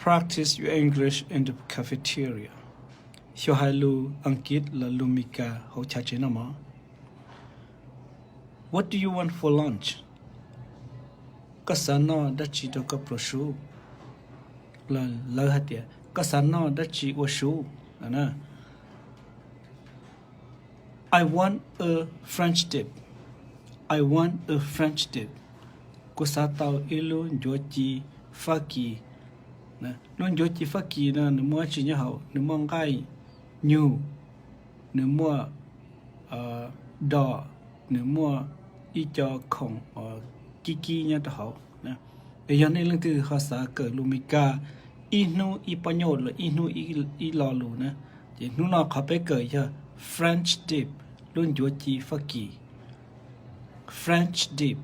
practice your English in the cafeteria ชัวไฮลูอังกฤษและลูมิกาเขาชัดเจนนะมั้ง What do you want for lunch ก็สานอดัชชีตัวกับโปรชูแล้วฮัดเดียก็สานอดัชชีวชูนะ I want a French dip I want a French dip กูสาเตาอิลูนจวจีฟักกี้นะนุ่นจวจีฟักกี้นะนึกว่าชิญะเหานึกว่าไก่ยูนึกว่าดอนึกว่าอีจอของกิเนี่ยตัวเขานะไอ้ยันนี่เรื่องคือภาษาเกิดลูมิกาอีนูอีปัญโยหรืออีนูอีลอลูนะเดี๋ยวนู่นเราเขาไปเกิดจะ French dip รุ่นจวจีฟักกี้ French dip